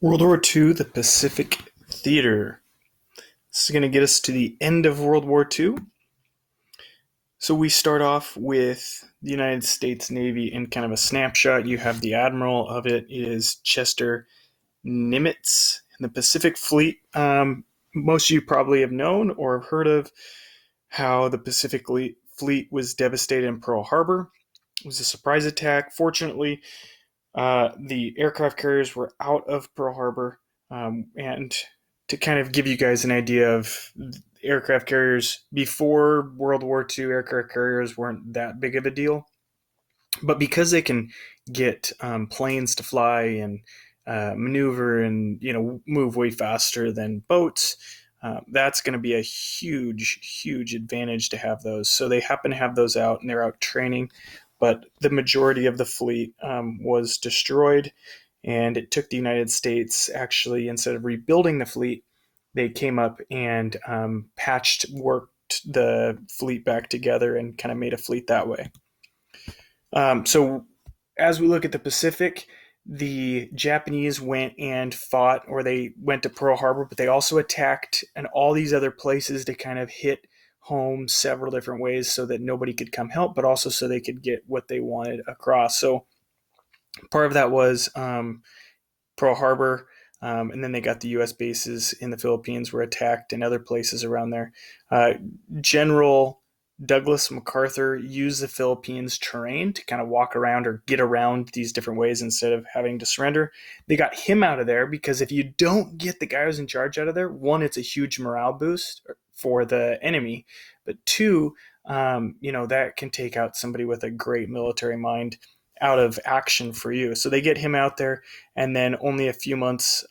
World War II, the Pacific Theater. This is going to get us to the end of World War II. So we start off with the United States Navy in kind of a snapshot. You have the admiral of it is Chester Nimitz. In the Pacific Fleet, most of you probably have known or have heard of how the Pacific Fleet was devastated in Pearl Harbor. It was a surprise attack. Fortunately, the aircraft carriers were out of Pearl Harbor, and to kind of give you guys an idea of aircraft carriers before World War II, aircraft carriers weren't that big of a deal. But because they can get planes to fly and maneuver and move way faster than boats, that's going to be a huge advantage to have those. So they happen to have those out, and they're out training. But the majority of the fleet was destroyed, and it took the United States, actually, instead of rebuilding the fleet, they came up and worked the fleet back together and kind of made a fleet that way. So as we look at the Pacific, the Japanese went and fought, or they went to Pearl Harbor, but they also attacked and all these other places to kind of hit home several different ways so that nobody could come help, but also so they could get what they wanted across. So part of that was Pearl Harbor, and then they got the U.S. bases in the Philippines were attacked and other places around there. General Douglas MacArthur used the Philippines terrain to kind of walk around or get around these different ways instead of having to surrender. They got him out of there because if you don't get the guy who's in charge out of there, one, it's a huge morale boost for the enemy, but two, that can take out somebody with a great military mind out of action for you. So they get him out there, and then only a few months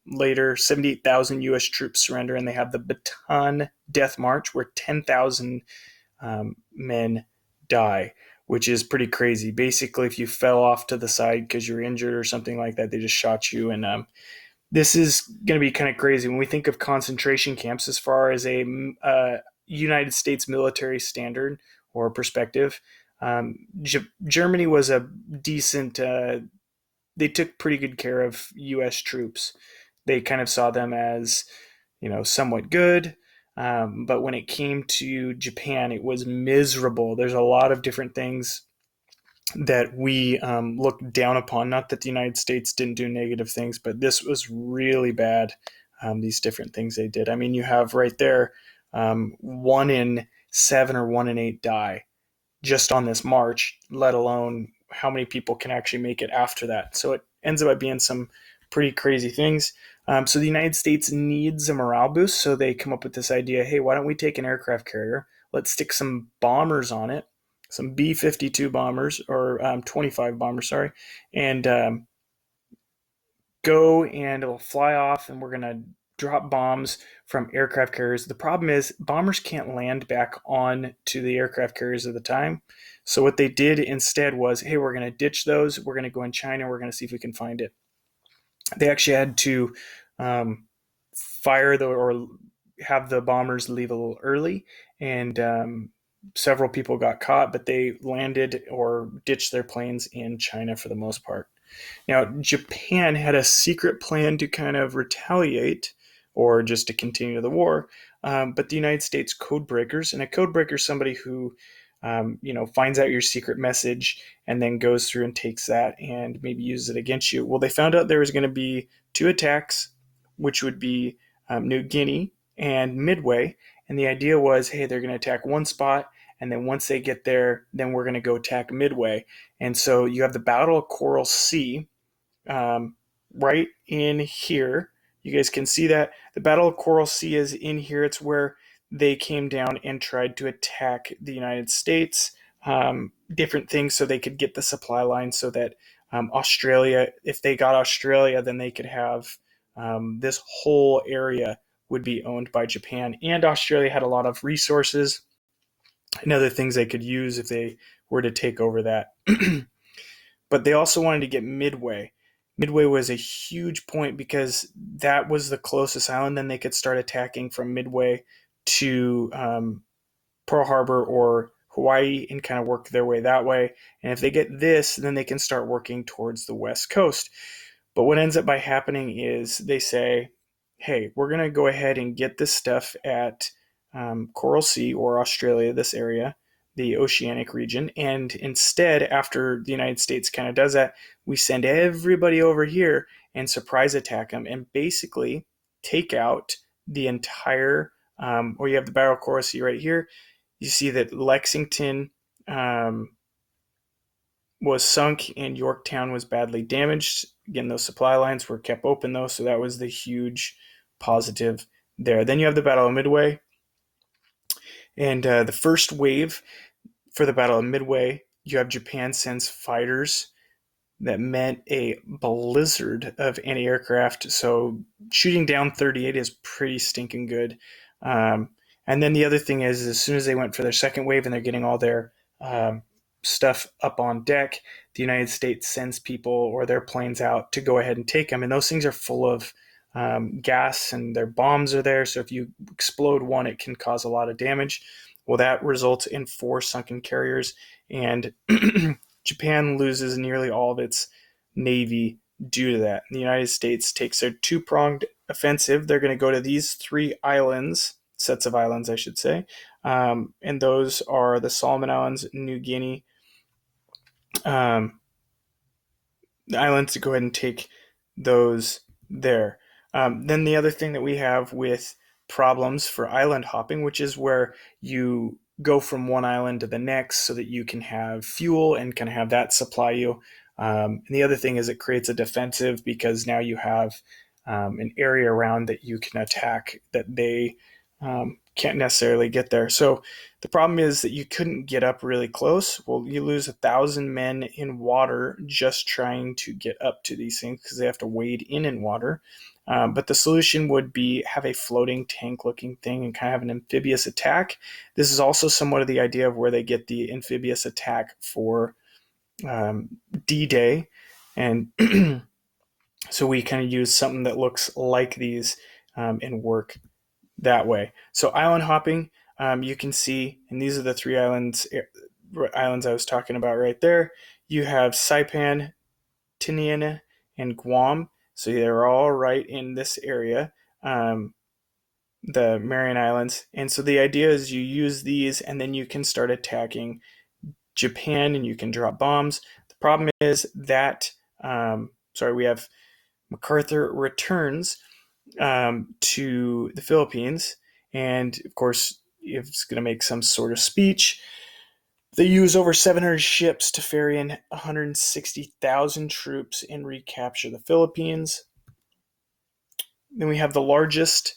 later, 78,000 U.S. troops surrender, and they have the Bataan Death March, where 10,000 men die, which is pretty crazy. Basically, if you fell off to the side because you're injured or something like that, they just shot you. And this is going to be kind of crazy when we think of concentration camps as far as a United States military standard or perspective. Germany was a decent. They took pretty good care of U.S. troops. They kind of saw them as, somewhat good. But when it came to Japan, it was miserable. There's a lot of different things that we looked down upon. Not that the United States didn't do negative things, but this was really bad. These different things they did. I mean, you have right there 1 in 7 or 1 in 8 die just on this march, let alone how many people can actually make it after that. So it ends up being some pretty crazy things. So the United States needs a morale boost. So they come up with this idea, hey, why don't we take an aircraft carrier? Let's stick some bombers on it, some B-52 bombers, or 25 bombers, sorry, and go and it'll fly off, and we're going to drop bombs from aircraft carriers. The problem is bombers can't land back on to the aircraft carriers at the time. So what they did instead was, hey, we're going to ditch those. We're going to go in China. We're going to see if we can find it. They actually had to fire or have the bombers leave a little early, and several people got caught, but they landed or ditched their planes in China for the most part. Now, Japan had a secret plan to kind of retaliate or just to continue the war, but the United States code breakers, and a code breaker is somebody who finds out your secret message and then goes through and takes that and maybe uses it against you. Well, they found out there was going to be 2 attacks, which would be New Guinea and Midway. And the idea was, hey, they're going to attack one spot, and then once they get there, then we're going to go attack Midway. And so you have the Battle of Coral Sea right in here. You guys can see that. The Battle of Coral Sea is in here. It's where they came down and tried to attack the United States, different things so they could get the supply line so that Australia, if they got Australia, then they could have this whole area would be owned by Japan. And Australia had a lot of resources and other things they could use if they were to take over that. But they also wanted to get Midway. Midway was a huge point because that was the closest island. Then they could start attacking from Midway to Pearl Harbor or Hawaii and kind of work their way that way. And if they get this, then they can start working towards the West Coast. But what ends up by happening is they say, hey, we're going to go ahead and get this stuff at Coral Sea or Australia, this area, the oceanic region. And instead, after the United States kind of does that, we send everybody over here and surprise attack them and basically take out the entire, or you have the Battle of Coral Sea right here. You see that Lexington was sunk and Yorktown was badly damaged. Again, those supply lines were kept open though, so that was the huge positive there. Then you have the Battle of Midway, and the first wave for the Battle of Midway, you have Japan sends fighters that meant a blizzard of anti-aircraft. So shooting down 38 is pretty stinking good. And then the other thing is, as soon as they went for their second wave and they're getting all their stuff up on deck, the United States sends people or their planes out to go ahead and take them. And those things are full of gas and their bombs are there. So if you explode one, it can cause a lot of damage. Well, that results in 4 sunken carriers, and Japan loses nearly all of its navy due to that. The United States takes their two-pronged offensive. They're going to go to these 3 islands, sets of islands, I should say, and those are the Solomon Islands, New Guinea, the islands, to go ahead and take those there. Then the other thing that we have with problems for island hopping, which is where you go from one island to the next so that you can have fuel and can have that supply you. And the other thing is it creates a defensive because now you have an area around that you can attack that they can't necessarily get there. So the problem is that you couldn't get up really close. Well, you lose 1,000 men in water just trying to get up to these things because they have to wade in water. But the solution would be have a floating tank-looking thing and kind of have an amphibious attack. This is also somewhat of the idea of where they get the amphibious attack for D-Day. And so we kind of use something that looks like these and work that way. So island hopping, you can see, and these are the 3 islands I was talking about right there. You have Saipan, Tinian, and Guam. So they're all right in this area, the Mariana Islands. And so the idea is you use these and then you can start attacking Japan and you can drop bombs. The problem is that, we have MacArthur returns to the Philippines. And of course, if it's going to make some sort of speech, they use over 700 ships to ferry in 160,000 troops and recapture the Philippines. Then we have the largest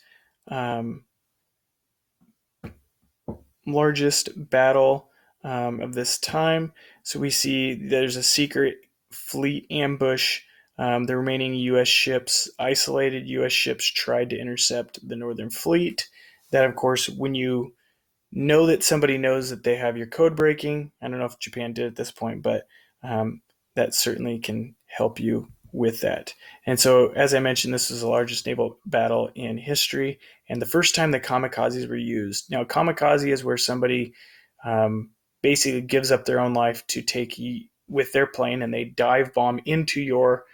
battle of this time. So we see there's a secret fleet ambush. The remaining U.S. ships, isolated U.S. ships, tried to intercept the Northern Fleet. That, of course, when you know that somebody knows that they have your code breaking, I don't know if Japan did at this point, but that certainly can help you with that. And so, as I mentioned, this is the largest naval battle in history, and the first time that kamikazes were used. Now, kamikaze is where somebody basically gives up their own life to take with their plane, and they dive bomb into your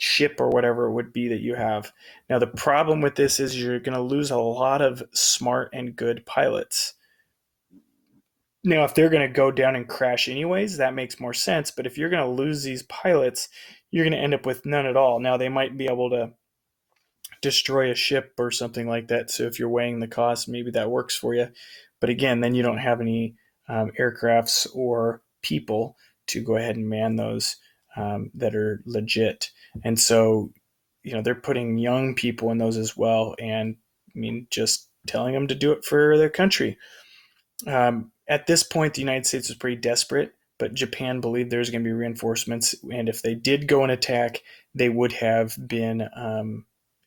ship or whatever it would be that you have. Now, the problem with this is you're going to lose a lot of smart and good pilots. Now, if they're going to go down and crash anyways, that makes more sense. But if you're going to lose these pilots, you're going to end up with none at all. Now, they might be able to destroy a ship or something like that. So if you're weighing the cost, maybe that works for you. But again, then you don't have any aircrafts or people to go ahead and man those that are legit. And so, they're putting young people in those as well. And just telling them to do it for their country. At this point, the United States was pretty desperate, but Japan believed there was going to be reinforcements. And if they did go and attack, they would have been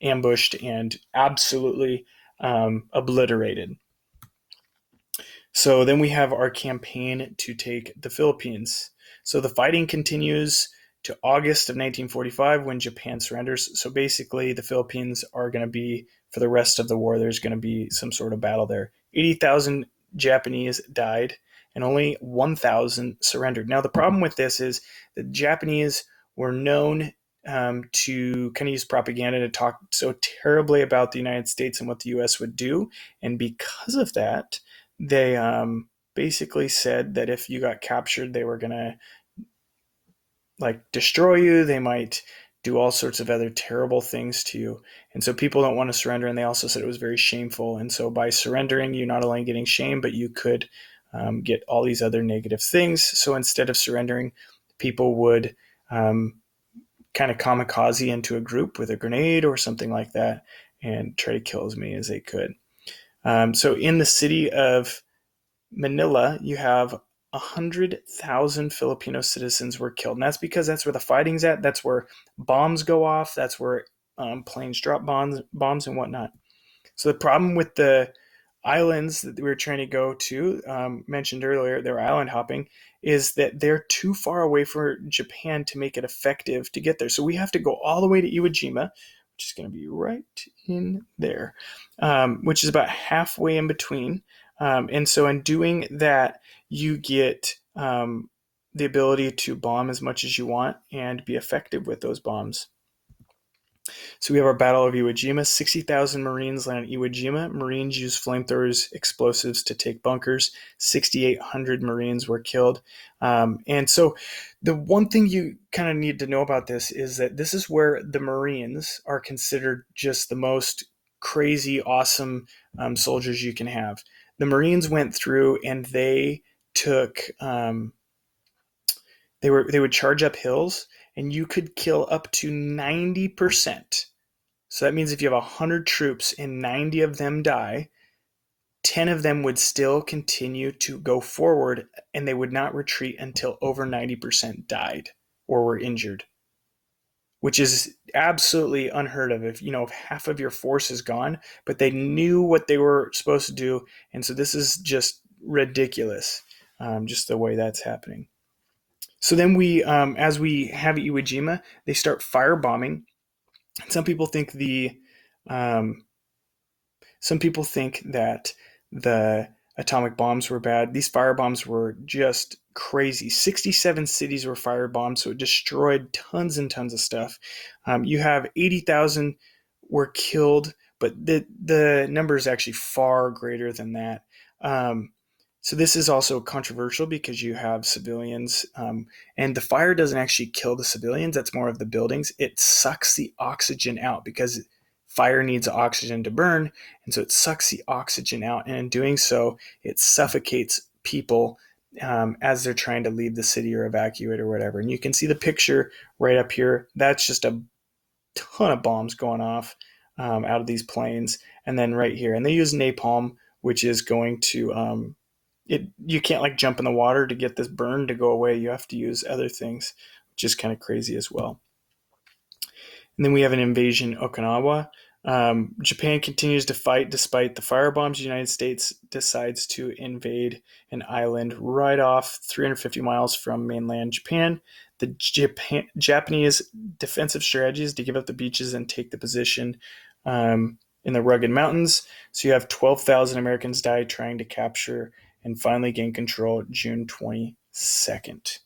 ambushed and absolutely obliterated. So then we have our campaign to take the Philippines. So the fighting continues to August of 1945 when Japan surrenders. So basically the Philippines are going to be, for the rest of the war, there's going to be some sort of battle there. 80,000 Japanese died and only 1,000 surrendered. Now the problem with this is the Japanese were known to kind of use propaganda to talk so terribly about the United States and what the U.S. would do. And because of that, they basically said that if you got captured, they were going to like destroy you. They might do all sorts of other terrible things to you. And so people don't want to surrender. And they also said it was very shameful. And so by surrendering, you're not only getting shame, but you could get all these other negative things. So instead of surrendering, people would kind of kamikaze into a group with a grenade or something like that and try to kill as many as they could. So in the city of Manila, you have 100,000 Filipino citizens were killed. And that's because that's where the fighting's at. That's where bombs go off. That's where planes drop bombs and whatnot. So the problem with the islands that we were trying to go to, mentioned earlier, they were island hopping, is that they're too far away from Japan to make it effective to get there. So we have to go all the way to Iwo Jima, which is going to be right in there, which is about halfway in between. And so in doing that, you get the ability to bomb as much as you want and be effective with those bombs. So we have our Battle of Iwo Jima. 60,000 Marines land on Iwo Jima. Marines use flamethrowers, explosives to take bunkers. 6,800 Marines were killed. And so the one thing you kind of need to know about this is that this is where the Marines are considered just the most crazy, awesome soldiers you can have. The Marines went through and they took... they would charge up hills, and you could kill up to 90%. So that means if you have 100 troops and 90 of them die, 10 of them would still continue to go forward, and they would not retreat until over 90% died or were injured, which is absolutely unheard of. If half of your force is gone, but they knew what they were supposed to do, and so this is just ridiculous, just the way that's happening. So then we, as we have Iwo Jima, they start firebombing. Some people think that the atomic bombs were bad. These firebombs were just crazy. 67 cities were firebombed, so it destroyed tons and tons of stuff. You have 80,000 were killed, but the number is actually far greater than that. So this is also controversial because you have civilians, and the fire doesn't actually kill the civilians. That's more of the buildings. It sucks the oxygen out because fire needs oxygen to burn, and so it sucks the oxygen out. And in doing so, it suffocates people as they're trying to leave the city or evacuate or whatever. And you can see the picture right up here. That's just a ton of bombs going off out of these planes. And then right here, and they use napalm, which is going to... you can't like jump in the water to get this burn to go away. You have to use other things, which is kind of crazy as well. And then we have an invasion Okinawa. Japan continues to fight despite the firebombs. The United States decides to invade an island right off 350 miles from mainland Japan. The Japanese defensive strategy is to give up the beaches and take the position in the rugged mountains. So you have 12,000 Americans die trying to capture and finally gain control June 22nd.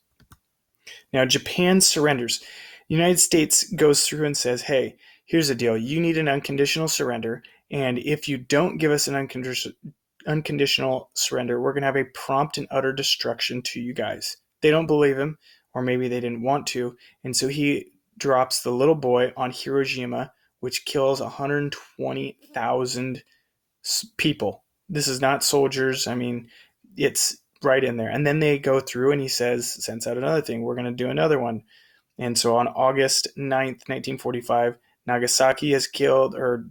Now, Japan surrenders. The United States goes through and says, hey, here's the deal. You need an unconditional surrender, and if you don't give us an unconditional surrender, we're going to have a prompt and utter destruction to you guys. They don't believe him, or maybe they didn't want to, and so he drops the little boy on Hiroshima, which kills 120,000 people. This is not soldiers. I mean, it's right in there. And then they go through and he sends out another thing. We're going to do another one. And so on August 9th, 1945, Nagasaki is killed or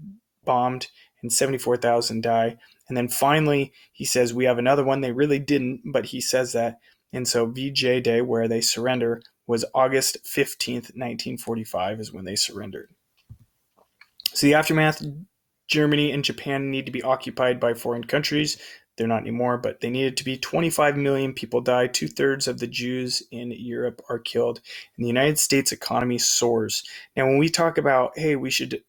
bombed and 74,000 die. And then finally he says, we have another one. They really didn't, but he says that. And so VJ Day, where they surrender, was August 15th, 1945 is when they surrendered. So the aftermath, Germany and Japan need to be occupied by foreign countries. They're not anymore, but they needed to be. 25 million people died. 2/3 of the Jews in Europe are killed. And the United States economy soars. Now, when we talk about, hey, we should